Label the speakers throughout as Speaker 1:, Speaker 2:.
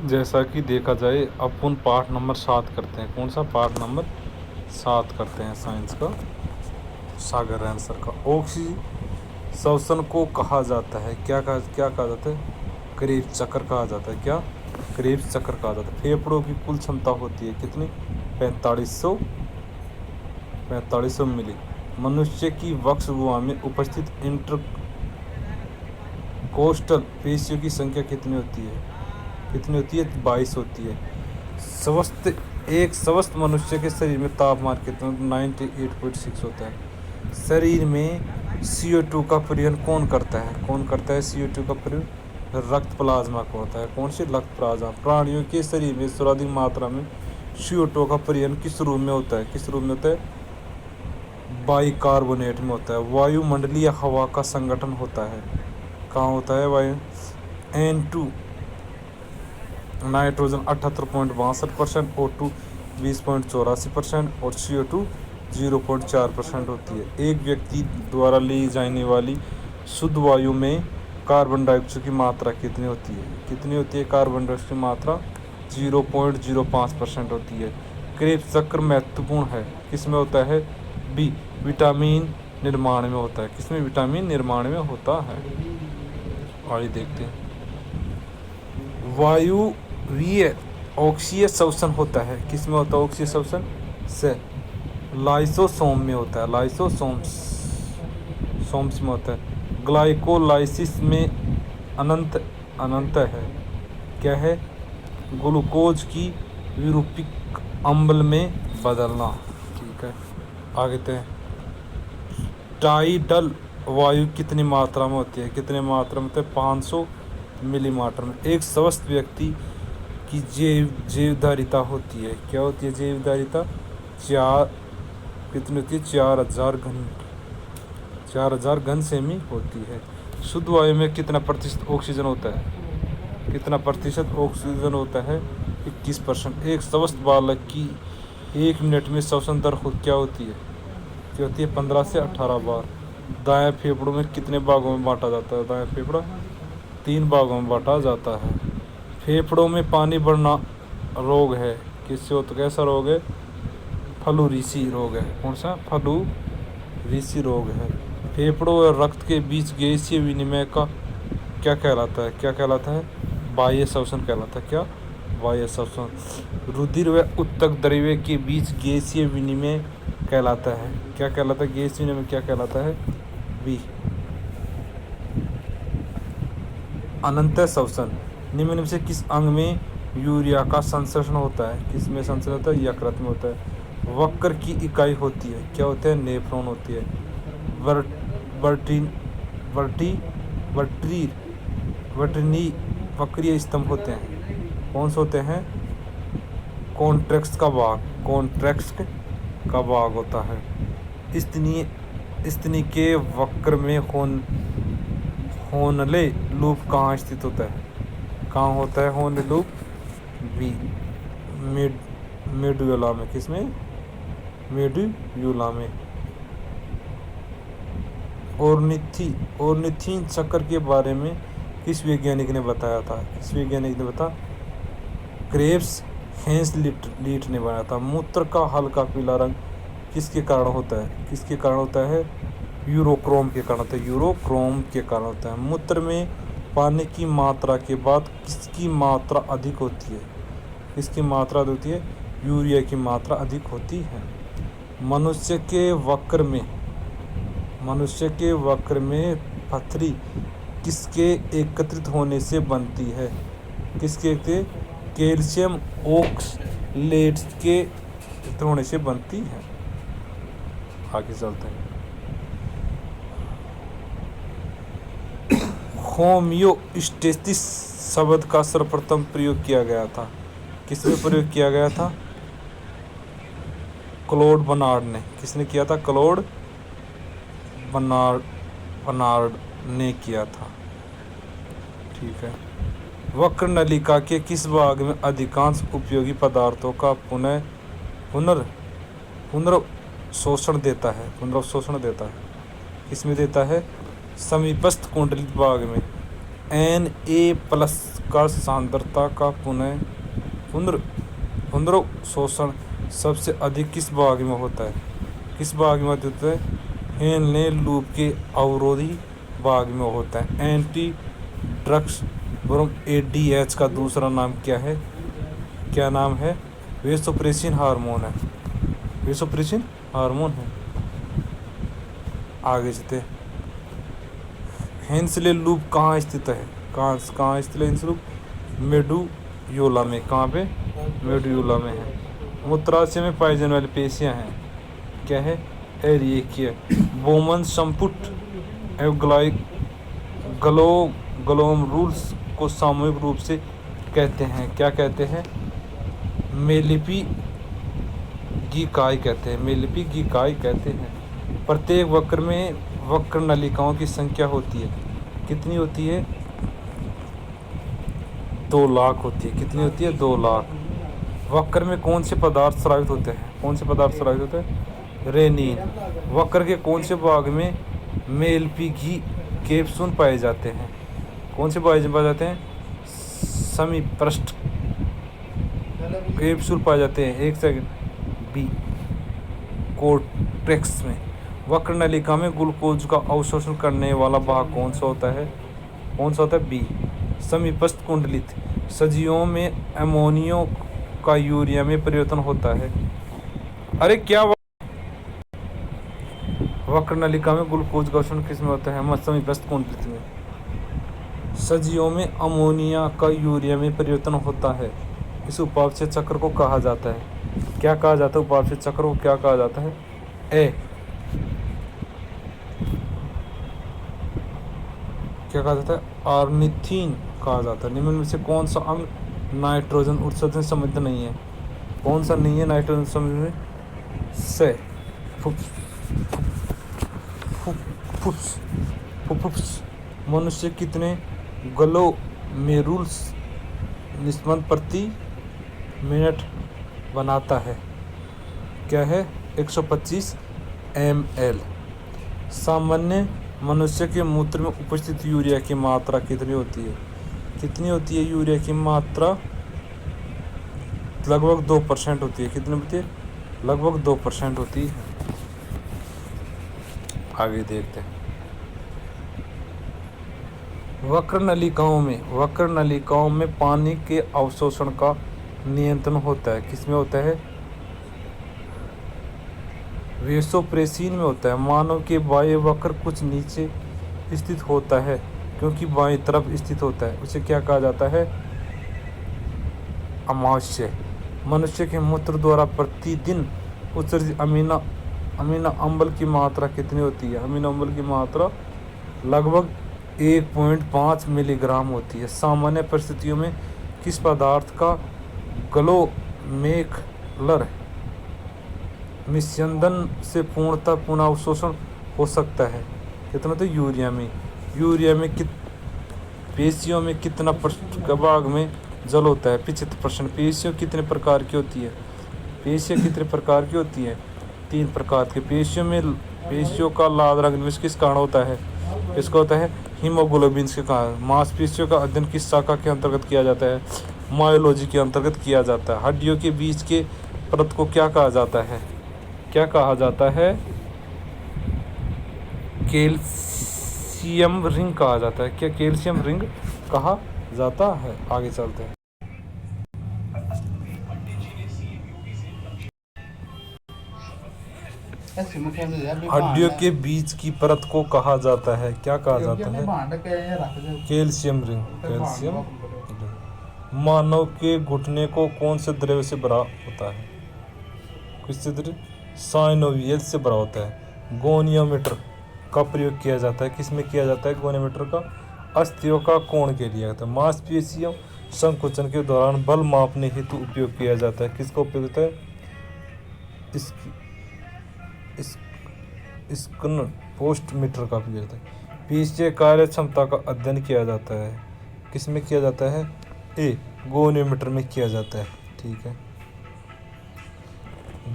Speaker 1: जैसा कि देखा जाए अपन पाठ नंबर 7 करते हैं। कौन सा पाठ नंबर 7 करते हैं साइंस का, सागर आंसर का। ऑक्सीजन श्वसन को कहा जाता है, क्या कहा जाता है? क्रेब्स चक्र कहा जाता है। क्या? क्रेब्स चक्र कहा जाता है। फेफड़ों की कुल क्षमता होती है कितनी? 4500 मिली। मनुष्य की वक्ष गुहा में उपस्थित इंटरकोस्टल पेशियों की संख्या कितनी होती है? 22 होती है। एक स्वस्थ मनुष्य के शरीर में तापमान कितना? 98.6 होता है। शरीर में CO2 का परिवहन कौन करता है? CO2 का परिवहन? रक्त प्लाज्मा को होता है। कौन सी? रक्त प्लाज्मा। प्राणियों के शरीर में सर्वाधिक मात्रा में CO2 का परिवहन किस रूप में होता है? बाइकार्बोनेट में होता है। वायुमंडलीय हवा का संगठन होता है कहाँ होता है? N2 नाइट्रोजन 78.62%, O2 20.84% और CO2 0.4% होती है। एक व्यक्ति द्वारा ली जाने वाली शुद्ध वायु में कार्बन डाइऑक्साइड की मात्रा कितनी होती है? कार्बन डाइऑक्साइड की मात्रा 0.05% होती है। क्रेब्स चक्र महत्वपूर्ण है किसमें होता है? बी, विटामिन निर्माण में होता है। किसमें? विटामिन निर्माण में होता है। आइए देखते हैं। वायुवीय ऑक्सीय श्वसन होता है किसमें होता है? ऑक्सीय श्वसन से लाइसोसोम में होता है। सोम्स में होता है। ग्लाइकोलाइसिस में अनंत है। क्या है? ग्लूकोज की विरूपिक अम्ल में बदलना। ठीक है, आगे थे। टाइडल वायु कितनी मात्रा में होती है? 500 मिलीमीटर में। एक स्वस्थ व्यक्ति की जैवधारिता होती है। क्या होती है जैवधारिता? कितनी होती है? 4000 घन सेमी होती है। शुद्ध वायु में कितना प्रतिशत ऑक्सीजन होता है? 21%। एक स्वस्थ बालक की 1 मिनट में श्वसन दर क्या होती है? 15 से 18 बार। दाएं फेफड़ों में कितने भागों में बांटा जाता है? दाएं फेफड़ा 3 भागों में बांटा जाता है। फेफड़ों में पानी बढ़ना रोग है किससे होता? कैसा रोग है? फ्लूरीसी रोग है। कौन सा? फ्लूरीसी रोग है। फेफड़ों और रक्त के बीच गैसीय विनिमय का क्या कहलाता है? बाह्य श्वसन कहलाता है। क्या? बाह्य श्वसन। रुधिर व उत्तक द्रव्य के बीच गैसीय विनिमय कहलाता है। क्या कहलाता है? गैसीय विनिमय क्या कहलाता है? बी, अनंत श्वसन। निम्न में से किस अंग में यूरिया का संश्लेषण होता है? किस में संश्लेषण होता है? यकृत में होता है। वक्र की इकाई होती है। क्या होता है? नेफ्रॉन होती है। वर्टिनी वक्रीय स्तंभ होते हैं। कौन से होते हैं? कॉन्ट्रैक्ट का भाग होता है। स्तनी के वक्र में होनले लूप कहाँ स्थित होता है? कहाँ होता है होनले लूप? बी, मेडुला में। किसमें? मेडुला में। ऑर्निथीन चक्र के बारे में किस वैज्ञानिक ने बताया था? क्रेब्स हेंसलीट ने बनाया था। मूत्र का हल्का पीला रंग किसके कारण होता है? यूरोक्रोम के कारण होता है। मूत्र में पानी की मात्रा के बाद किसकी मात्रा अधिक होती है? यूरिया की मात्रा अधिक होती है। मनुष्य के वक्र में पथरी किसके एकत्रित होने से बनती है? कैल्शियम ऑक्सलेट्स के एकत्रित होने से बनती है। आगे चलते हैं। होम्योस्टेसिस शब्द का सर्वप्रथम प्रयोग किया गया था। किसने प्रयोग किया गया था? क्लॉड बर्नार्ड ने। किसने किया था? क्लॉड बर्नार्ड ने किया था। ठीक है। वक्र नलिका के किस भाग में अधिकांश उपयोगी पदार्थों का पुनर्शोषण देता है? किसमें देता है? समीपस्थ कुंडलित भाग में। Na+ का सांद्रता का पुनर्शोषण सबसे अधिक किस भाग में होता है? किस भाग में होता है? हेनले लूप के अवरोधी भाग में होता है। एंटी ड्रग्स ब्रोम ADH का दूसरा नाम क्या है? क्या नाम है? वेसोप्रेसिन हार्मोन है। वेसोप्रेसिन हार्मोन है। आगे चलते। हेंसले लूप कहाँ स्थित है? कहाँ स्थित है हेंसले लूप? मेडुल्ला में। कहाँ पे? मेडुल्ला में है। मूत्राशय में पाई जाने वाली पेशियां हैं, क्या है? एरिएकिया। बोमन संपुट एवं ग्लोमेरुलस को सामूहिक रूप से कहते हैं, क्या कहते हैं? मेलिपिगिकाई कहते हैं। मेलिपिगिकाई कहते हैं। प्रत्येक वक्र में वक्र नलिकाओं की संख्या होती है, कितनी होती है? 2 लाख होती है। कितनी होती है? 2 लाख। वक्र में कौन से पदार्थ स्रावित होते हैं? कौन से पदार्थ स्रावित होते हैं? रेनिन। वक्र के कौन से भाग में मेलिपिगी कैप्सूल पाए जाते हैं? कौन से पाए जाते हैं? समीपृष्ठ कैप्सूल पाए जाते हैं। 1 सेकंड। बी कोर्टेक्स में। वक्र नलिका में ग्लूकोज का अवशोषण करने वाला भाग कौन सा होता है? कौन सा होता है? बी समीपस्थ कुंडलित। सजीवों में अमोनियो का यूरिया में परिवर्तन होता है। अरे क्या वक्र नलिका में ग्लूकोज का अवशोषण किस में होता है? समीपस्थ कुंडलित में। सजीवों में अमोनिया का यूरिया में परिवर्तन होता है। इस उपापचय चक्र को कहा जाता है, क्या कहा जाता है? उपापचय चक्र को क्या कहा जाता है? ए क्या कहा जाता है? ऑर्निथीन कहा जाता है। निम्न में से कौन सा अंग नाइट्रोजन उत्सर्जन से संबंधित नहीं है? कौन सा नहीं है नाइट्रोजन संबंधित में? से फुफ्फुस। मनुष्य कितने ग्लोमेरुलस निस्पंद प्रति मिनट बनाता है? क्या है? 125 ml। सामान्य मनुष्य के मूत्र में उपस्थित यूरिया की मात्रा कितनी होती है? कितनी होती है यूरिया की मात्रा? लगभग 2% होती है। कितनी होती है? लगभग 2% होती है। आगे देखते हैं। वक्र नलिकाओं में पानी के अवशोषण का नियंत्रण होता है। किसमें होता है? वेसोप्रेसिन में होता है। मानव के बाह्य वक्र कुछ नीचे स्थित होता है क्योंकि बाईं तरफ स्थित होता है। उसे क्या कहा जाता है? अमाशय। मनुष्य के मूत्र द्वारा प्रतिदिन उत्सर्जित अमीनो अम्ल की मात्रा कितनी होती है? अमीनो अम्ल की मात्रा लगभग 1.5 मिलीग्राम होती है। सामान्य परिस्थितियों में किस पदार्थ का ग्लोमेरुलर विसंदन से पूर्णतः पुनः अवशोषण हो सकता है? कितना? तो यूरिया में। पेशियों में कितना भाग में जल होता है? 75%। पेशियों कितने प्रकार की होती है? पेशियाँ कितने प्रकार की होती है? 3 प्रकार की। पेशियों का लाल रंग किस कारण होता है? इसका होता है हीमोग्लोबिन के कारण। मांसपेशियों का अध्ययन किस शाखा के अंतर्गत किया जाता है? मायोलॉजी के अंतर्गत किया जाता है। हड्डियों के बीच के परत को क्या कहा जाता है? क्या कहा जाता है? कैल्शियम रिंग कहा जाता है। क्या कैल्शियम रिंग कहा जाता है? आगे चलते हैं। हड्डियों के बीच की परत को कहा जाता है, क्या कहा जाता है? Calcium ring. Calcium ring. मानव के घुटने को कौन से द्रव्य से भरा होता है? किससे द्रव्य? साइनोवियल से भरा होता है। गोनियोमीटर का प्रयोग किया जाता है। किसमें किया जाता है गोनियोमीटर का? अस्थियों का कोण के लिए होता है। मांसपेशियों संकुचन के दौरान बल मापने हेतु उपयोग किया जाता है। किसका उपयोग होता है? स्कन पोस्ट मीटर का प्रयोग होता है। पेशीय कार्य क्षमता का अध्ययन किया जाता है। किसमें किया जाता है? ए गोनियोमीटर में किया जाता है। ठीक है।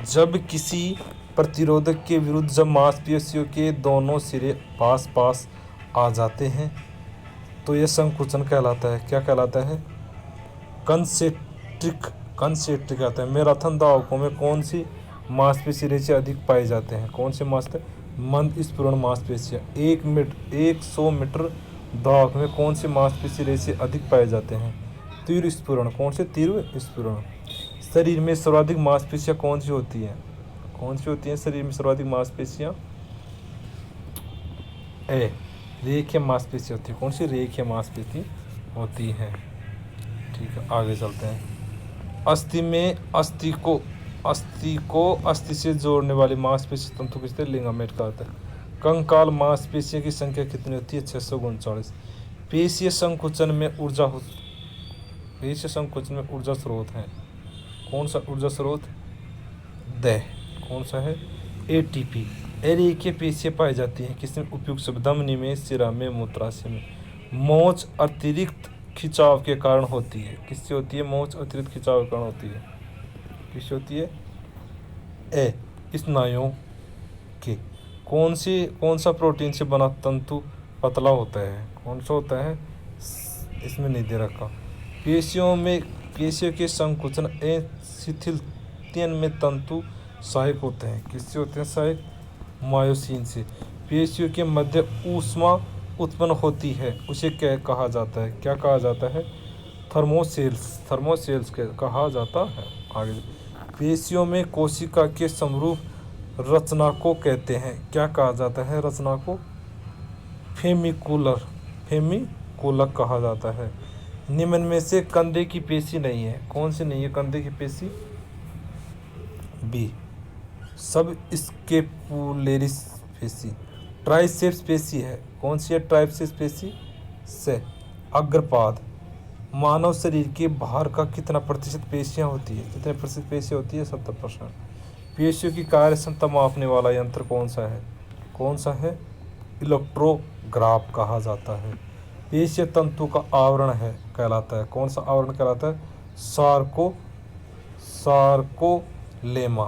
Speaker 1: जब किसी प्रतिरोधक के विरुद्ध जब मांसपेशियों के दोनों सिरे पास पास आ जाते हैं तो यह संकुचन कहलाता है। क्या कहलाता है? कंसेंट्रिक कंसेंट्रिक आता है। मैराथन दौड़ों में कौन सी मांसपेशी रेशे अधिक पाए जाते हैं? कौन से मंद स्फुरण मांसपेशियाँ। 100 मीटर दौड़ में कौन सी मांसपेशी रेशे अधिक पाए जाते हैं? तीव्र स्फुरण। कौन से? तीव्र स्फुरण। शरीर में सर्वाधिक मांसपेशियाँ कौन सी होती हैं? कौन सी होती हैं शरीर में सर्वाधिक मांसपेशियाँ? ए रेखीय मांसपेशी होती है। कौन सी? रेखीय मांसपेशी होती है। ठीक है, आगे चलते हैं। अस्थि को अस्थि से जोड़ने वाली मांसपेशी तंतु किससे? लिगामेंट कहते हैं। कंकाल मांसपेशियों की संख्या कितनी होती है? 639। पेशीय संकुचन में ऊर्जा स्रोत है। कौन सा ऊर्जा स्रोत? कौन सा है? एटीपी। रेखीय पेशियाँ पाई जाती हैं किसमें? उपयुक्त सब धमनी में, शिरा में, मूत्राशय में। मोच अतिरिक्त खिंचाव के कारण होती है। किससे होती है? मोच अतिरिक्त खिंचाव के कारण होती है। किससे होती है? स्नायुओं के। कौन सा प्रोटीन से बना तंतु पतला होता है? कौन सा होता है? इसमें नहीं दे रखा। पेशियों के संकुचन शिथिलता में तंतु सहायक होते हैं। किससे होते हैं सहायक? मायोसिन से। पेशियों के मध्य ऊष्मा उत्पन्न होती है, उसे क्या कहा जाता है? क्या कहा जाता है? थर्मोसेल्स कहा जाता है। आगे, पेशियों में कोशिका के समरूप रचना को कहते हैं, क्या कहा जाता है? रचना को फेमिकुलर कहा जाता है। निम्न में से कंधे की पेशी नहीं है। कौन सी नहीं है कंधे की पेशी? बी सब स्केपुलेरिस पेशी। ट्राइसेप्स पेशी है। कौन सी है? ट्राइसेप्स पेशी से। अग्रपाद। मानव शरीर के बाहर का कितना प्रतिशत पेशियाँ होती है? कितने प्रतिशत पेशियाँ होती है? 70%। पेशियों की कार्य क्षमता मापने वाला यंत्र कौन सा है? कौन सा है? इलेक्ट्रोग्राफ कहा जाता है। पेशीय तंतु का आवरण है कहलाता है। कौन सा आवरण कहलाता है? सार्कोलेमा।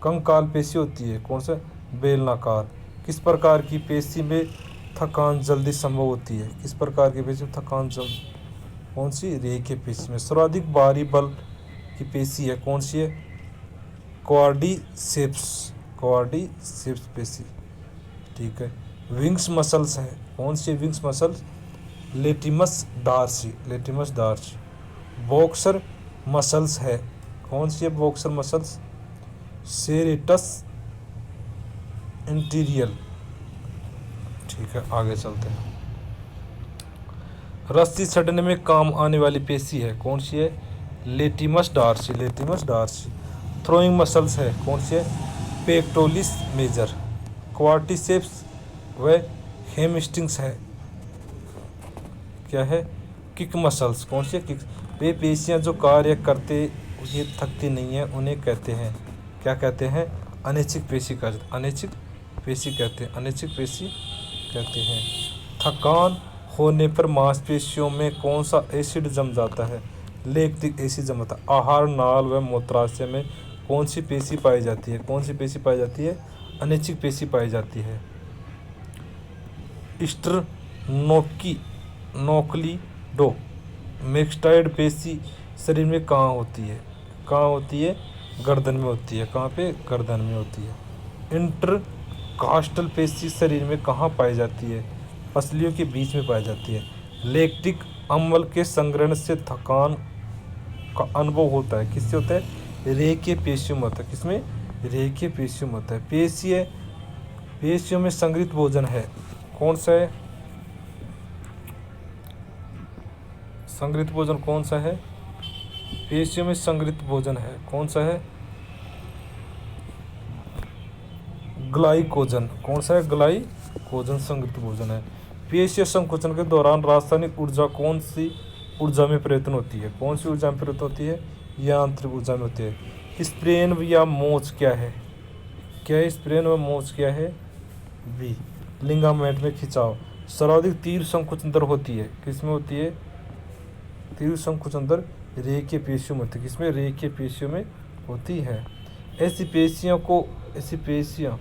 Speaker 1: कंकाल पेशी होती है। कौन सा? बेलनाकार। किस प्रकार की पेशी में थकान जल्दी संभव होती है? किस प्रकार की पेशी में थकान जल्दी? कौन सी? रेखीय पेशी में। सर्वाधिक भारी बल की पेशी है। कौन सी है? क्वाड्रिसेप्स पेशी। ठीक है। विंग्स मसल्स है। कौन सी wings muscles? Latissimus dorsi. Boxer muscles है। कौन सी है बॉक्सर मसल्स? Serratus interior. ठीक है, आगे चलते हैं। रस्सी छड़ने में काम आने वाली पेशी है। कौन सी है? लेटिमस डार्सी। थ्रोइंग मसल्स है। कौन सी है? Pectoris major. क्वाड्रिसेप्स व हैमस्ट्रिंग्स है। क्या है? Kick muscles. कौन सी है? किक। वे पेशियाँ जो कार्य करते ये थकती नहीं है, उन्हें कहते हैं, क्या कहते हैं? अनैच्छिक पेशी कहते हैं। थकान होने पर मांसपेशियों में कौन सा एसिड जम जाता है? लैक्टिक एसिड जमता है। आहार नाल व मूत्राशय में कौन सी पेशी पाई जाती है? कौन सी पेशी पाई जाती है? अनैच्छिक पेशी पाई जाती है। स्टर्नोक्लीडो मैक्स्टाइड पेशी शरीर में कहाँ होती है? गर्दन में होती है। कहाँ पे? गर्दन में होती है। इंटरकास्टल पेशी शरीर में कहाँ पाई जाती है? पसलियों के बीच में पाई जाती है। लैक्टिक अम्ल के संग्रहण से थकान का अनुभव होता है। किससे होता है? रेखीय पेशियों में होता है। किसमें? रेखीय पेशियों में होता है। पेशियों में संग्रहित भोजन है। कौन सा है? संग्रहित भोजन कौन सा है? पेशियों में संग्रहित भोजन है। कौन सा है? ग्लाइकोजन। कौन सा है? ग्लाइकोजन संग्रहित भोजन है। पेशीय संकुचन के दौरान रासायनिक ऊर्जा कौन सी ऊर्जा में परिवर्तन होती है? कौन सी ऊर्जा में परिवर्तन होती है? यांत्रिक ऊर्जा में होती है। स्प्रेन या मोच क्या है? स्प्रेन व मोच क्या है? बी लिगामेंट में खिंचाव। सर्वाधिक तीव्र संकुचन दर होती है। किसमें होती है? तीव्र संकुचन दर रेखीय पेशियों में होती है। किसमें? रेखीय पेशियों में होती है। ऐसी पेशियाँ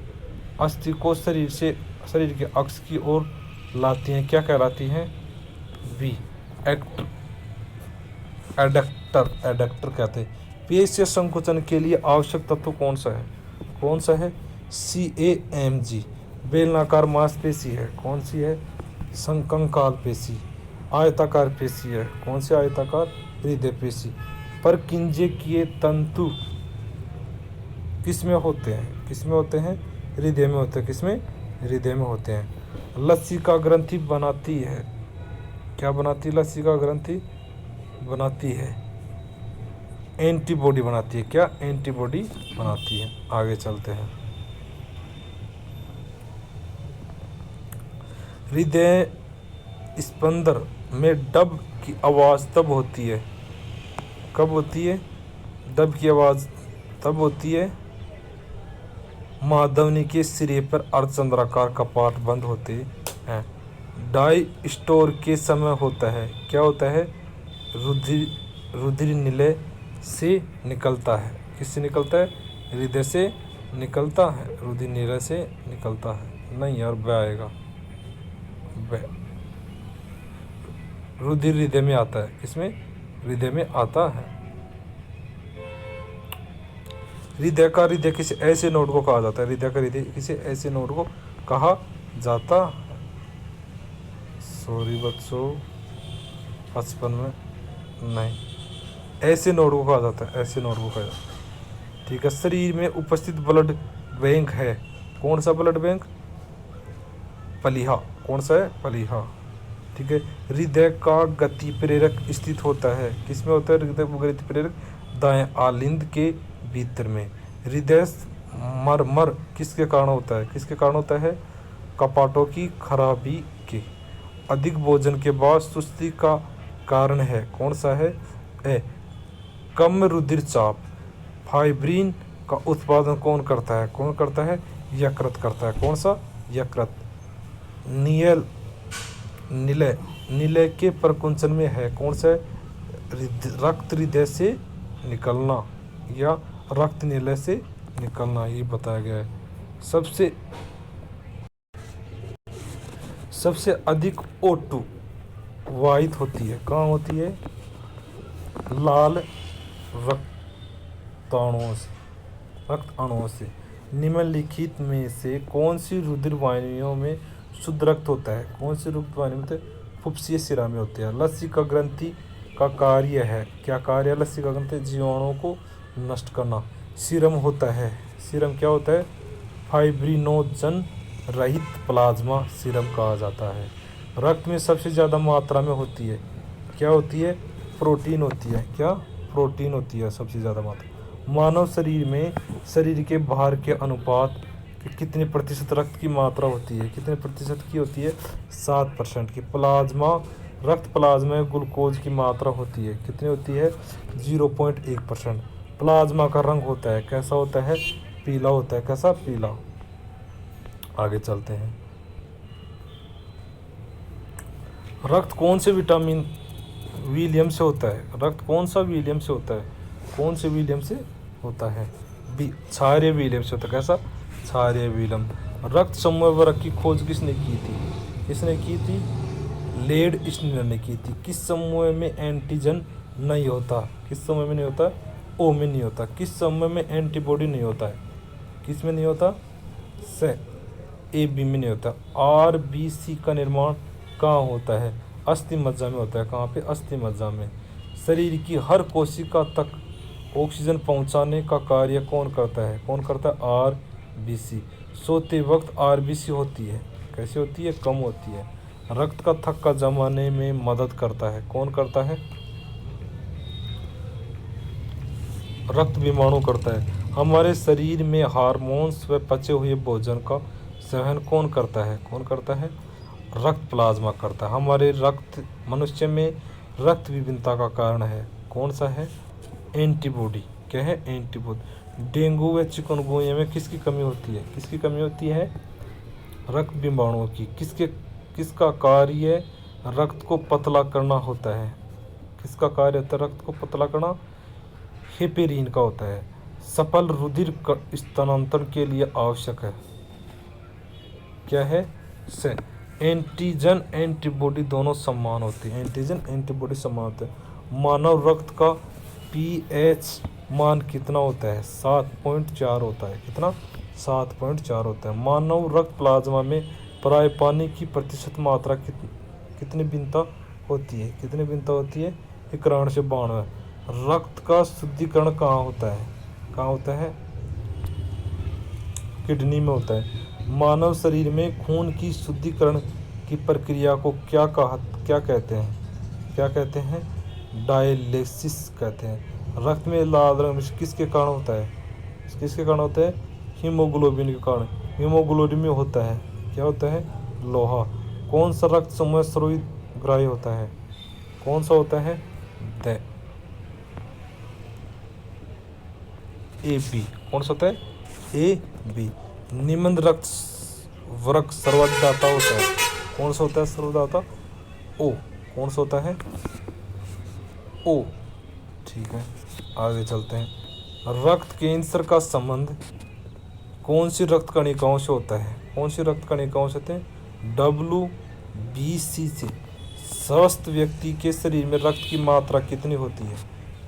Speaker 1: अस्थि को शरीर के अक्ष की ओर लाती हैं, क्या कहलाती हैं? बी एडक्टर एडक्टर कहते हैं। पेशीय संकुचन के लिए आवश्यक तत्व कौन सा है? कौन सा है? CAMG। बेलनाकार मांसपेशी है, कौन सी है? संकंकाल पेशी। आयताकार पेशी है, कौन सी? आयताकार हृदय पेशी। परकिंजेकीय तंतु किसमें होते हैं? किसमें होते हैं? हृदय में होते हैं। किसमें? हृदय में होते हैं। लसिका ग्रंथि बनाती है, क्या बनाती है? लसिका ग्रंथि बनाती है एंटीबॉडी बनाती है। क्या? एंटीबॉडी बनाती है। आगे चलते हैं। हृदय स्पंदन में डब की आवाज़ तब होती है, कब होती है? डब की आवाज़ तब होती है महाधमनी के सिरे पर अर्धचंद्राकार कपाट बंद होते हैं। डायस्टोर के समय होता है, क्या होता है? रुधिर निलय से निकलता है। किससे निकलता है? हृदय से निकलता है। रुधिर निलय से निकलता है। नहीं यार, ब आएगा। रुधिर हृदय में आता है। किसमें? हृदय में आता है। हृदय का हृदय किसी ऐसे नोड को कहा जाता है? हृदय का हृदय किसी ऐसे नोड को कहा जाता है? सॉरी बच्चों, 55 में नहीं, ऐसे नोड को कहा जाता है। ऐसे नोड को कहा जाता है। ठीक है। शरीर में उपस्थित ब्लड बैंक है, कौन सा ब्लड बैंक? प्लीहा। कौन सा है? प्लीहा। ठीक है। हृदय का गति प्रेरक स्थित होता है, किसमें होता है? हृदय गति प्रेरक दाएं आलिंद के भीतर में। हृदय मरमर किसके कारण होता है? किसके कारण होता है? कपाटों की खराबी के। अधिक भोजन के बाद सुस्ती का कारण है, कौन सा है? कम रुधिर चाप। फाइब्रिन का उत्पादन कौन करता है? कौन करता है? यकृत करता है। कौन सा? यकृत। निलय के प्रकुंचन में है, कौन सा? रक्त हृदय से निकलना या रक्त निलय से निकलना, ये बताया गया है। सबसे अधिक O2 वाहित होती है, कहाँ होती है? लाल रक्त अणुओं से। निम्नलिखित में से कौन सी रुधिर वाहिनियों में शुद्ध रक्त होता है? कौन सी रुधिर वाहिनी में? फुफ्फुसीय शिरा में होते हैं। लसिका ग्रंथि का कार्य है, क्या कार्य है लसिका ग्रंथि? जीवाणुओं को नष्ट करना। सीरम होता है, सीरम क्या होता है? फाइब्रिनोजन रहित प्लाज्मा सीरम कहा जाता है। रक्त में सबसे ज़्यादा मात्रा में होती है, क्या होती है? प्रोटीन होती है। क्या? प्रोटीन होती है सबसे ज़्यादा मात्रा। मानव शरीर में शरीर के भार के अनुपात कि कितने प्रतिशत रक्त की मात्रा होती है? कितने प्रतिशत की होती है? 7% की। रक्त प्लाज्मा में ग्लूकोज की मात्रा होती है, कितनी होती है? 0.1%। प्लाज्मा का रंग होता है, कैसा होता है? पीला होता है। कैसा? पीला। आगे चलते हैं। रक्त कौन से विटामिन विलियम से होता है? रक्त कौन सा विलियम से होता है? कौन से विलियम से होता है? क्षारीय विलियम से होता है। कैसा? क्षारीय विलियम। रक्त समूह की खोज किसने की थी? किसने की थी? लेड स्नेलर ने की थी। किस समूह में एंटीजन नहीं होता? किस समूह में नहीं होता? ओ में नहीं होता। किस समूह में एंटीबॉडी नहीं होता है? किस में नहीं होता? AB में नहीं होता। RBC का निर्माण कहाँ होता है? अस्थि मज्जा में होता है। कहाँ पे? अस्थि मज्जा में। शरीर की हर कोशिका तक ऑक्सीजन पहुँचाने का कार्य कौन करता है? कौन करता है? RBC। सोते वक्त RBC होती है, कैसे होती है? कम होती है। रक्त का थक्का जमाने में मदद करता है, कौन करता है? रक्त विमाणु करता है। हमारे शरीर में हार्मोन्स व पचे हुए भोजन का सेवन कौन करता है? कौन करता है? रक्त प्लाज्मा करता है। हमारे मनुष्य में रक्त विभिन्नता का कारण है, कौन सा है? एंटीबॉडी। क्या है? एंटीबॉडी। डेंगू व चिकनगुनिया में किसकी कमी होती है? किसकी कमी होती है? रक्त विमाणुओं की। किसका कार्य रक्त को पतला करना होता है? किसका कार्य होता है रक्त को पतला करना? हेपेरिन का होता है। सफल रुधिर स्थानांतरण के लिए आवश्यक है, क्या है? एंटीजन एंटीबॉडी दोनों समान होते हैं। एंटीजन एंटीबॉडी समान होते हैं। मानव रक्त का पीएच मान कितना होता है? 7.4 होता है। कितना? 7.4 होता है। मानव रक्त प्लाज्मा में प्राय पानी की प्रतिशत मात्रा कितनी भिन्नता होती है? कितनी भिन्नता होती है? 91 से 92। रक्त का शुद्धिकरण कहाँ होता है? कहाँ होता है? किडनी में होता है। मानव शरीर में खून की शुद्धिकरण की प्रक्रिया को क्या कहते हैं? क्या कहते हैं? डायलिसिस कहते हैं। रक्त में लाल रंग किसके कारण होता है? किसके कारण होता है? हीमोग्लोबिन के कारण। हीमोग्लोबिन में होता है, क्या होता है? लोहा। कौन सा रक्त समूह सर्वग्राही होता है? कौन सा होता है? A B. कौन सा होता है? A B. निम्न रक्त वर्ग सर्वदाता होता है। कौन सा होता है सर्वदाता? ओ। कौन सा होता है? ओ। ठीक है, आगे चलते हैं। रक्त कैंसर का संबंध कौन सी रक्त कणिकाओं से होता है? कौन सी रक्त कणिकाओं से होते हैं? WBC से। स्वस्थ व्यक्ति के शरीर में रक्त की मात्रा कितनी होती है?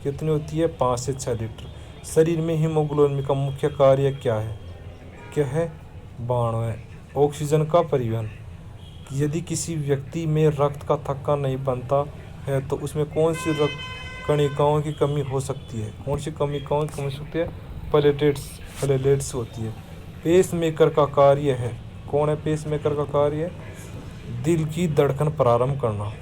Speaker 1: कितनी होती है? 5 से 6 लीटर। शरीर में हीमोग्लोबिन का मुख्य कार्य क्या है? क्या है? बाणवे। ऑक्सीजन का परिवहन। यदि किसी व्यक्ति में रक्त का थक्का नहीं बनता है तो उसमें कौन सी रक्त कणिकाओं की कमी हो सकती है? कौन सी कणिकाओं की कमी हो सकती है? प्लेटलेट्स होती है। पेसमेकर का कार्य है। कौन है पेसमेकर का कार्य? दिल की धड़कन प्रारंभ करना।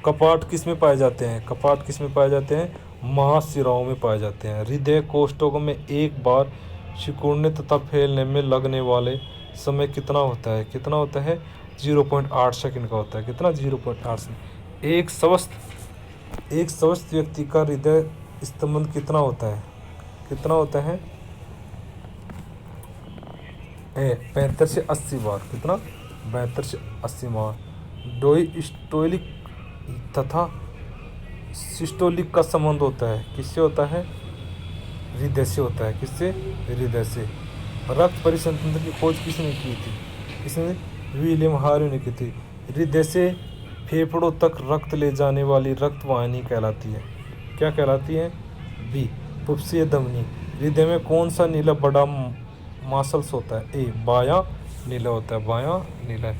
Speaker 1: कपाट किस में पाए जाते हैं? कपाट किस में पाए जाते हैं? महाशिराओं में पाए जाते हैं। हृदय कोष्ठकों में एक बार सिकुड़ने तथा फैलने में लगने वाले समय कितना होता है? कितना होता है? 0.8 सेकंड का होता है। कितना? 0.8 सेकंड। एक स्वस्थ व्यक्ति का हृदय स्पंदन कितना होता है? कितना होता है? 75 से 80 बार। कितना? 72 से 80 बार। डायस्टोलिक तथा सिस्टोलिक का संबंध होता है। किससे होता है? हृदय से होता है। किससे? हृदय से। रक्त परिसंचरण की खोज किसने की थी? किसने? विलियम हार्वे ने की थी। हृदय से फेफड़ों तक रक्त ले जाने वाली रक्त वाहिनी कहलाती है। क्या कहलाती है? बी। पुप्सीय धमनी। हृदय में कौन सा नीला बड़ा मासल्स होता है? ए। बायां नीला होता है। बायां नीला।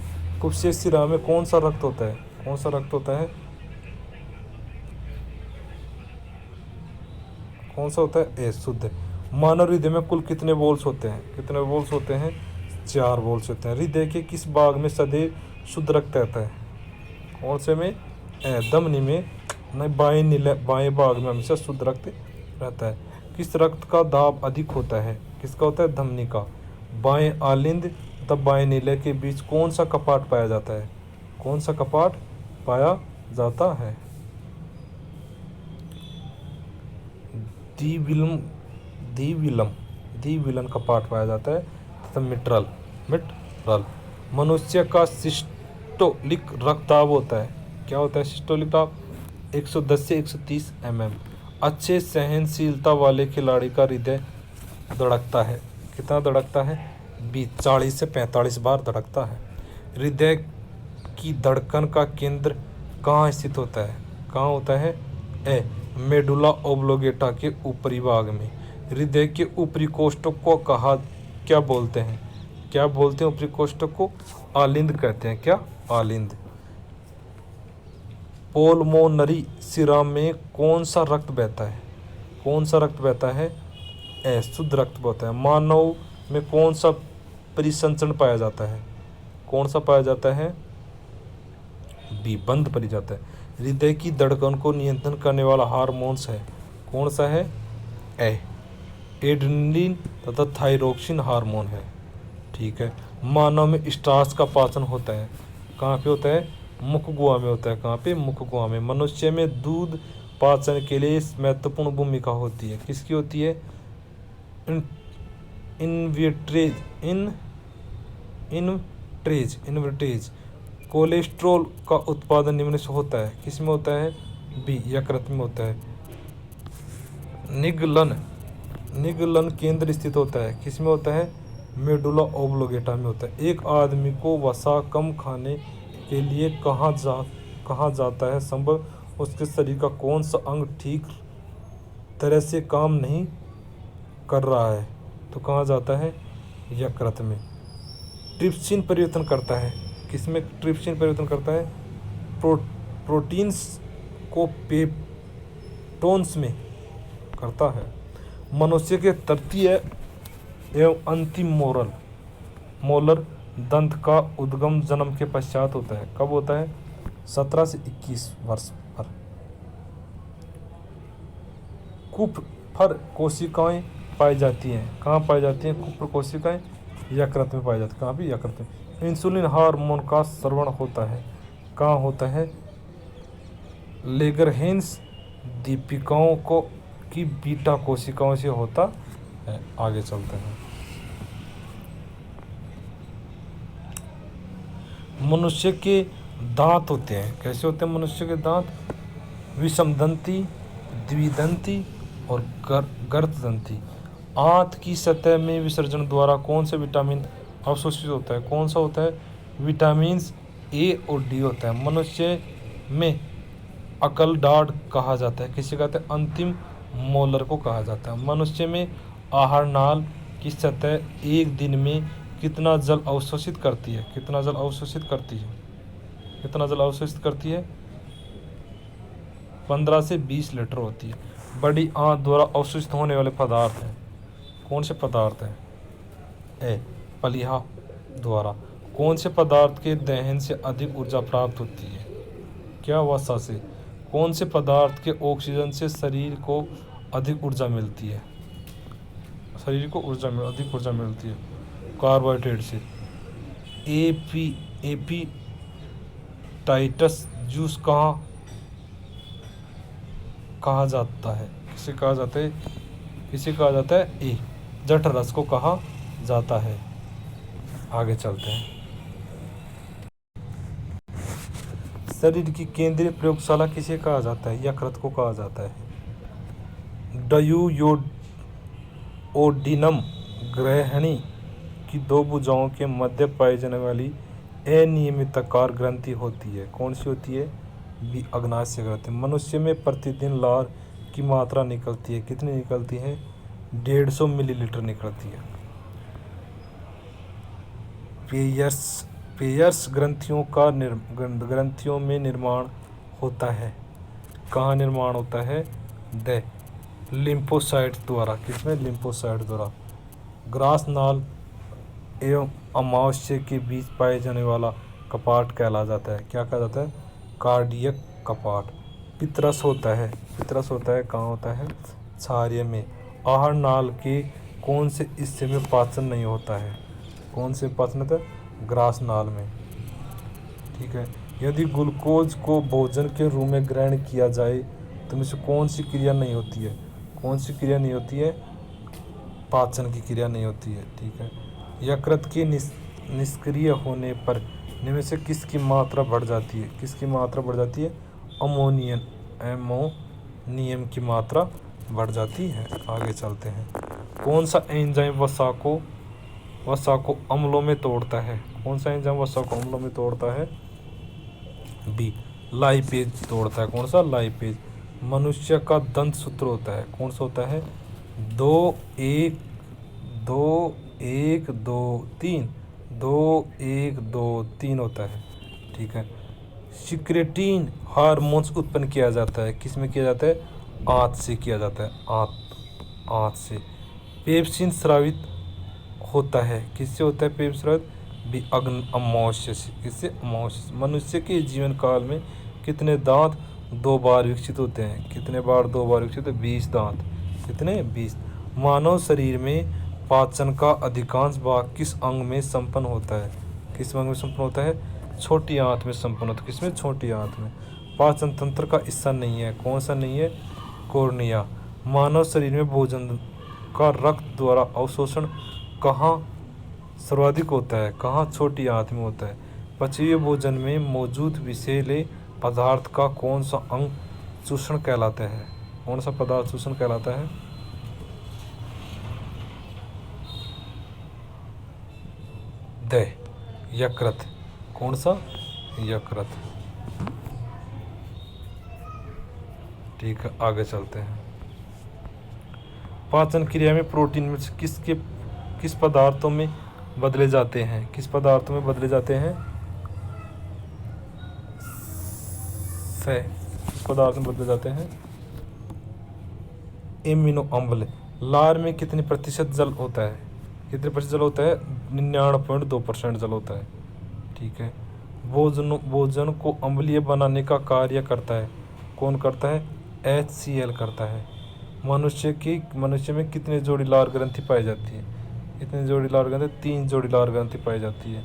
Speaker 1: पुप्सीय शिरा में कौन सा रक्त होता है? कौन सा रक्त होता है? कौन सा होता है? ए। शुद्ध। मानव हृदय में कुल कितने वॉल्स होते हैं? कितने वॉल्स होते हैं? 4 वॉल्स होते हैं। हृदय के किस भाग में सदैव शुद्ध रक्त रहता है? कौन से में? धमनी में। नहीं, बाएं भाग में हमेशा शुद्ध रक्त रहता है। किस रक्त का दाब अधिक होता है? किसका होता है? धमनी का। बाएं आलिंद तथा बाएं नीले के बीच कौन सा कपाट पाया जाता है? कौन सा कपाट पाया जाता है? द्विविलन कपाट पाया जाता है तथा मिट्रल। मनुष्य का सिस्टोलिक रक्तदाब होता है। क्या होता है सिस्टोलिक दाब? 110 से 130 mm। अच्छे सहनशीलता वाले खिलाड़ी का हृदय धड़कता है। कितना धड़कता है? 40 से 45 बार धड़कता है। हृदय की धड़कन का केंद्र कहाँ स्थित होता है? कहाँ होता है? ए। मेडुला ओब्लोगेटा के ऊपरी भाग में। हृदय के ऊपरी कोष्ठक को क्या बोलते हैं? क्या बोलते हैं ऊपरी कोष्ठक को? आलिंद कहते हैं। क्या? आलिंद। पोल्मोनरी शिरा में कौन सा रक्त बहता है? कौन सा रक्त बहता है? ए। शुद्ध रक्त बहता है। मानव में कौन सा परिसंचरण पाया जाता है? कौन सा पाया जाता है? बी। बंद परी जाता है। हृदय की धड़कन को नियंत्रण करने वाला हार्मोन्स है। कौन सा है? ए। एड्रेनलिन तथा थायरोक्सिन हार्मोन है। ठीक है। मानव में स्टार्च का पाचन होता है। कहाँ पे होता है? मुख गुहा में होता है। कहाँ पे? मुख गुहा में। मनुष्य में दूध पाचन के लिए महत्वपूर्ण भूमिका होती है। किसकी होती है? इन्वर्टेज। कोलेस्ट्रॉल का उत्पादन निम्न से होता है। किस में होता है? बी। यकृत में होता है। निगलन केंद्र स्थित होता है। किस में होता है? मेडुला ओब्लोगेटा में होता है। एक आदमी को वसा कम खाने के लिए कहाँ जाता है संभव उसके शरीर का कौन सा अंग ठीक तरह से काम नहीं कर रहा है तो कहाँ जाता है, यकृत में। ट्रिप्सिन परिवर्तन करता है, किसमें ट्रिप्सिन परिवर्तन करता है, प्रोटीन्स को पेप्टोन्स में करता है। मनुष्य के तृतीय एवं अंतिम मोलर दंत का उद्गम जन्म के पश्चात होता है। कब होता है, 17 से 21 वर्ष पर। कुप्फर कोशिकाएं पाई जाती हैं, कहाँ पाई जाती हैं कुप्फर कोशिकाएं, यकृत में पाई जाती है। कहाँ भी, यकृत में। इंसुलिन हार्मोन का स्रवण होता है, कहाँ होता है, लेगरहेंस दीपिकाओं को की बीटा कोशिकाओं से होता है। आगे चलते हैं। मनुष्य के दांत होते हैं, कैसे होते हैं मनुष्य के दांत, विषमदंती, द्विदंती और गर्तदंती। आंत की सतह में विसर्जन द्वारा कौन से विटामिन अवशोषित होता है, कौन सा होता है, विटामिन ए और डी होता है। मनुष्य में अकल डाढ़ कहा जाता है, किसे कहते हैं, अंतिम मोलर को कहा जाता है। मनुष्य में आहार नाल की सतह एक दिन में कितना जल अवशोषित करती है, कितना जल अवशोषित करती है, कितना जल अवशोषित करती है, 15 से 20 लीटर होती है। बड़ी आंत द्वारा अवशोषित होने वाले पदार्थ हैं, कौन से पदार्थ हैं, ए पलिहा द्वारा। कौन से पदार्थ के दहन से अधिक ऊर्जा प्राप्त होती है, क्या, वसा से। कौन से पदार्थ के ऑक्सीजन से शरीर को अधिक ऊर्जा मिलती है, शरीर को अधिक ऊर्जा मिलती है, कार्बोहाइड्रेट से। एपीटाइटस जूस कहा जाता है, किसे कहा जाता है, किसे कहा जाता है, ए जठरस को कहा जाता है। आगे चलते हैं। शरीर की केंद्रीय प्रयोगशाला किसे कहा जाता है, यकृत को कहा जाता है। डयूओडिनम ग्रहणी की दो भुजाओं के मध्य पाई जाने वाली अनियमिताकार ग्रंथि होती है, कौन सी होती है, बी अग्नाशय ग्रंथि। मनुष्य में प्रतिदिन लार की मात्रा निकलती है, कितनी निकलती है, 150 मिलीलीटर निकलती है। पेयर्स ग्रंथियों में निर्माण होता है, कहाँ निर्माण होता है, द लिम्फोसाइट द्वारा, किसमें, लिम्फोसाइट द्वारा। ग्रास नाल एवं अमावस्या के बीच पाए जाने वाला कपाट कहला जाता है, क्या कहा जाता है, कार्डियक कपाट। पितरस होता है, कहाँ होता है, छारिय में। आहार नाल के कौन से हिस्से में पाचन नहीं होता है, कौन से पाचन होता है, ग्रास नाल में, ठीक है। यदि ग्लूकोज को भोजन के रूप में ग्रहण किया जाए तो में से कौन सी क्रिया नहीं होती है, कौन सी क्रिया नहीं होती है, पाचन की क्रिया नहीं होती है, ठीक है। यकृत के निष्क्रिय होने पर इनमें से किसकी मात्रा बढ़ जाती है, किसकी मात्रा बढ़ जाती है, अमोनियम की मात्रा बढ़ जाती है। आगे चलते हैं। कौन सा एंजाइम वसा को अम्लों में तोड़ता है, कौन सा एंजाइम वसा को अम्लों में तोड़ता है, बी लाइपेज तोड़ता है, कौन सा, लाइपेज। मनुष्य का दंत सूत्र होता है, कौन सा होता है, 2 1 2 1 2 3, 2 1 2 3 होता है, ठीक है। सिक्रेटिन हार्मोन्स उत्पन्न किया जाता है, किस में किया जाता है, आंत से किया जाता है, आंत से। पेप्सिन स्रावित होता है, किससे होता है, पेप्सिन स्रावित, भी अमावस्या से, किससे, अमावस्या से। मनुष्य के जीवन काल में कितने दांत 2 बार विकसित होते हैं, कितने बार 2 बार विकसित होते हैं, 20 दांत, कितने, 20। मानव शरीर में पाचन का अधिकांश भाग किस अंग में संपन्न होता है, किस अंग में संपन्न होता है, छोटी आंत में संपन्न होता है, किसमें, छोटी आंत में। पाचन तंत्र का हिस्सा नहीं है, कौन सा नहीं है, कॉर्निया। मानव शरीर में भोजन का रक्त द्वारा अवशोषण कहाँ सर्वाधिक होता है, कहाँ, छोटी आंत में होता है। पचीय भोजन में मौजूद विषैले पदार्थ का कौन सा अंग चूषण कहलाता है, कौन सा पदार्थ चूषण कहलाता है, द यकृत, कौन सा, यकृत। ठीक है, आगे चलते हैं। पाचन क्रिया में प्रोटीन में से किस पदार्थों में बदले जाते हैं? किस पदार्थों में बदले जाते हैं? किस पदार्थ में बदले जाते हैं? एमिनो अम्ल। लार में कितने प्रतिशत जल होता है? कितने प्रतिशत जल होता है? 99.2% जल होता है। ठीक है। भोजन को अम्लीय बनाने का कार्य करता है, कौन करता है? HCl करता है। मनुष्य में कितने जोड़ी लार ग्रंथि पाई जाती है? कितनी जोड़ी लार ग्रंथि? 3 जोड़ी लार ग्रंथि पाई जाती है।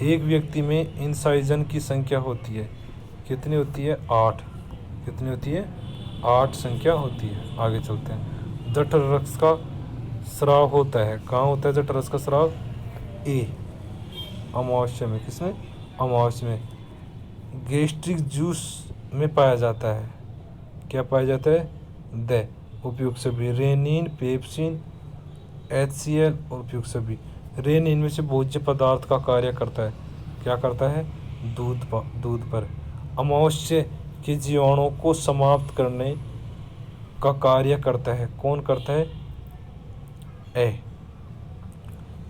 Speaker 1: एक व्यक्ति में इंसाइजन की संख्या होती है, कितनी होती है? 8। कितनी होती है? 8 संख्या होती है। आगे चलते हैं। जठर रस का स्राव होता है, कहाँ होता है जठर रस का स्राव? ए, अमावस्या में। किसमें? अमावस्या में। गैस्ट्रिक जूस में पाया जाता है, क्या पाया जाता है? द उपयुक्त सभी, रेनिन, पेप्सिन, HCl और उपयुक्त सभी। रेनिन में से भोज्य पदार्थ का कार्य करता है, क्या करता है? दूध पर। अमावस्या के जीवाणुओं को समाप्त करने का कार्य करता है, कौन करता है?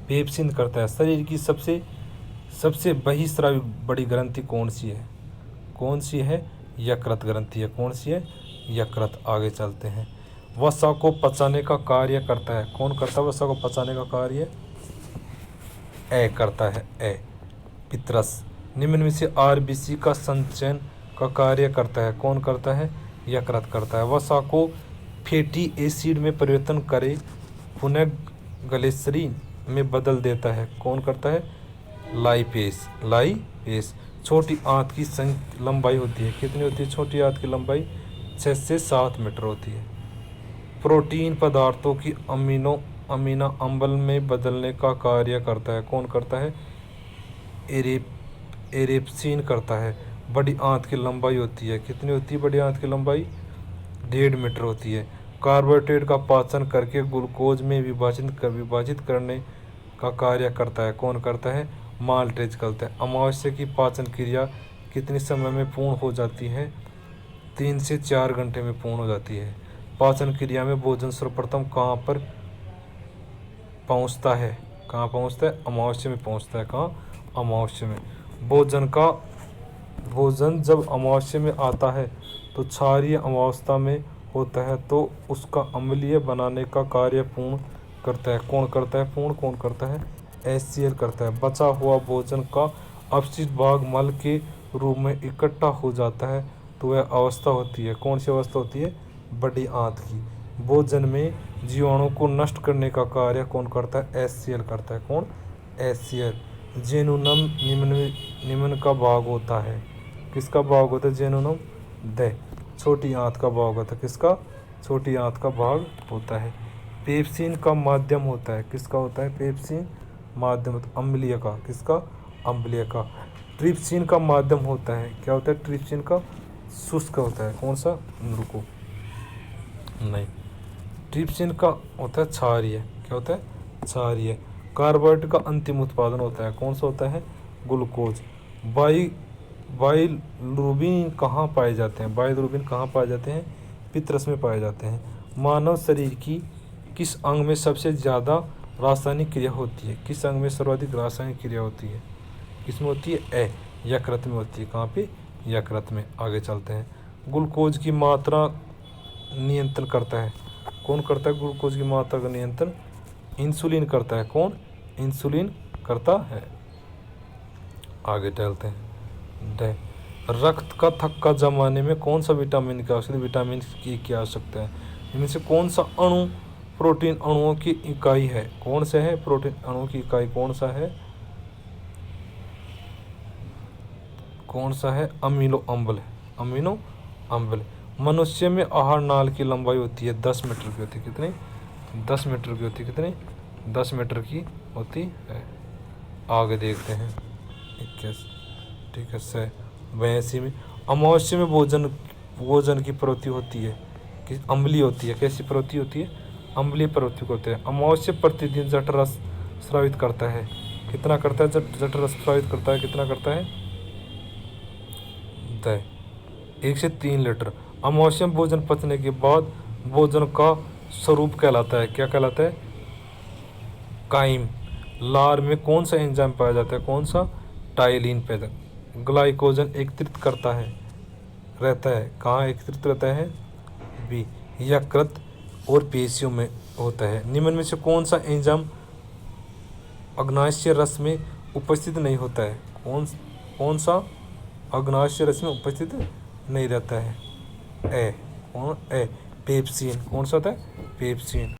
Speaker 1: पेप्सिन करता है। शरीर की सबसे बहिस्रावी बड़ी ग्रंथि कौन सी है? कौन सी है? यकृत ग्रंथि है। कौन सी है? यकृत। आगे चलते हैं। वसा को पचाने का कार्य करता है, कौन करता है वसा को पचाने का कार्य? करता है पित्रस। निम्न में से RBC का संचयन का कार्य करता है, कौन करता है? यकृत करता है। वसा को फैटी एसिड में परिवर्तन करे पुनः ग्लिसरीन में बदल देता है, कौन करता है? लाइपेस। छोटी आंत की लंबाई होती है, कितनी होती है? छोटी आंत की लंबाई 6 से 7 मीटर होती है। प्रोटीन पदार्थों की अमीनो अम्ल में बदलने का कार्य करता है, कौन करता है? एरेप्सिन करता है। बड़ी आंत की लंबाई होती है, कितनी होती है? बड़ी आंत की लंबाई 1.5 मीटर होती है। कार्बोहाइड्रेट का पाचन करके ग्लूकोज में विभाजित करने का कार्य करता है, कौन करता है? माल्टेज करता है। अमावस्या की पाचन क्रिया कितने समय में पूर्ण हो जाती है? 3 से 4 घंटे में पूर्ण हो जाती है। पाचन क्रिया में भोजन सर्वप्रथम कहाँ पर पहुँचता है? कहाँ पहुँचता है? अमावस्या में पहुँचता है। कहाँ? अमावस्या में। भोजन जब अमावस्या में आता है तो क्षारीय अवस्था में होता है, तो उसका अम्लीय बनाने का कार्य पूर्ण करता है, कौन करता है? पूर्ण कौन करता है? HCl करता है। बचा हुआ भोजन का अपशिष्ट भाग मल के रूप में इकट्ठा हो जाता है, तो वह अवस्था होती है, कौन सी अवस्था होती है? बड़ी आंत की। भोजन में जीवाणु को नष्ट करने का कार्य कौन करता है? HCl करता है, कौन? HCl। जेनुनम निम्न का भाग होता है, किसका भाग होता है? जेनुनम द छोटी आंत का भाग होता है, किसका? छोटी आंत का भाग होता है। पेप्सिन का माध्यम होता है, किसका होता है? पेप्सिन माध्यम अम्लीय का, किसका? अम्लीय का। ट्रिप्सिन का माध्यम होता है, क्या होता है? ट्रिप्सिन का शुष्क होता है, कौन सा? रुको, नहीं, ट्रिप्सिन का होता है क्षारीय, क्या होता है? क्षारीय। कार्बोहाइड्रेट का अंतिम उत्पादन होता है, कौन सा होता है? ग्लूकोज। बाइलरुबिन कहाँ पाए जाते हैं? बाइलरुबिन कहाँ पाए जाते हैं? पित्तरस में पाए जाते हैं। मानव शरीर की किस अंग में सबसे ज़्यादा रासायनिक क्रिया होती है? किस अंग में सर्वाधिक रासायनिक क्रिया होती है? किसमें होती है? यकृत में होती है। कहाँ पे? यकृत में। आगे चलते हैं। ग्लूकोज की मात्रा नियंत्रण करता है, कौन करता है? ग्लूकोज की मात्रा का नियंत्रण इंसुलिन करता है, कौन? इंसुलिन करता है। आगे चलते हैं। रक्त का थक्का जमाने में कौन सा विटामिन की आवश्यकता? विटामिन की आवश्यकता है। इनमें से कौन सा अणु प्रोटीन अणुओं की इकाई है? कौन सा है? प्रोटीन अणुओं की इकाई कौन सा है? कौन सा है? अमीनो अम्ल। मनुष्य में आहार नाल की लंबाई होती है 10 मीटर की होती है, कितनी? 10 मीटर की होती है, कितनी? 10 मीटर की होती है। आगे देखते हैं 21, ठीक है। 82 में अमावस्या में भोजन की प्रवृत्ति होती है कि अम्लीय होती है, कैसी प्रवृत्ति होती है? अम्लीय प्रवृत्ति को होती है। अमावस्या प्रतिदिन जठर रस स्रावित करता है, कितना करता है? जठर रस स्रावित करता है, कितना करता है? 1 से 3 लीटर। अमावस्या में भोजन पचने के बाद भोजन का स्वरूप कहलाता है, क्या कहलाता है? काइम। लार में कौन सा एंजाइम पाया जाता है? कौन सा? टाइलिन पैदा। ग्लाइकोजन एकत्रित करता है, रहता है कहाँ एकत्रित रहता है? बी, यकृत और पेशियों में होता है। निम्न में से कौन सा एंजाइम अग्नाशय रस में उपस्थित नहीं होता है? कौन सा अग्नाशय रस में उपस्थित नहीं रहता है? ए पेप्सिन। कौन सा होता है? पेप्सिन।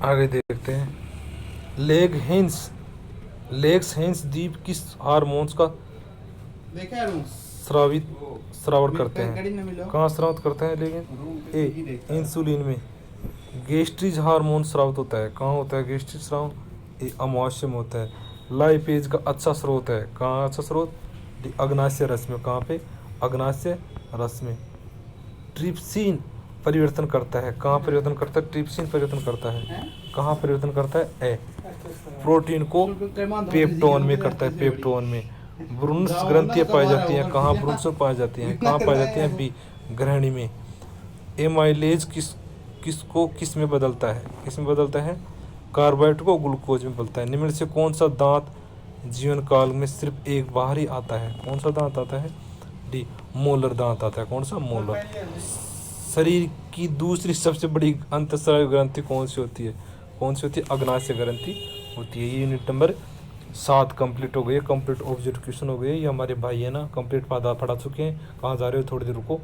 Speaker 1: आगे देखते हैं। लेग्स हेंस द्वीप किस हार्मोन्स का श्रावण करते हैं? कहाँ श्रावित करते हैं? लेकिन ए इंसुलिन में। गेस्ट्रिज हार्मोन स्रावित होता है, कहाँ होता है गेस्ट्रिज स्राव? ये अमावस्या में होता है। लाइपेज का अच्छा स्रोत है, कहाँ अच्छा स्रोत? अग्नाशय रस में। कहाँ पे? अग्नाशय रस में। ट्रिप्सिन परिवर्तन करता है, कहाँ परिवर्तन करता है? ट्रिप्सिन परिवर्तन करता है, कहाँ परिवर्तन करता है? ए प्रोटीन को पेप्टोन में करता है, पेप्टोन में। ब्रुन्स ग्रंथियाँ पाई जाती हैं, कहाँ ब्रुन्स में पाई जाती हैं? कहाँ पाई जाती हैं? बी ग्रहणी में। एमाइलेज किस में बदलता है? किस में बदलता है? कार्बोहाइड्रेट को ग्लूकोज में बदलता है। निम्न से कौन सा दांत जीवन काल में सिर्फ एक बार ही आता है? कौन सा दांत आता है? डी मोलर दांत आता है। कौन सा? मोलर। शरीर की दूसरी सबसे बड़ी अंतःस्रावी ग्रंथि कौन सी होती है? कौन सी होती है? अग्नाशय ग्रंथि होती है। ये यूनिट नंबर 7 कंप्लीट हो गई है, कंप्लीट ऑब्जर्वेशन हो गई है। ये हमारे भाई है ना कंप्लीट पढ़ा चुके हैं। कहाँ जा रहे हो? थोड़ी देर रुको।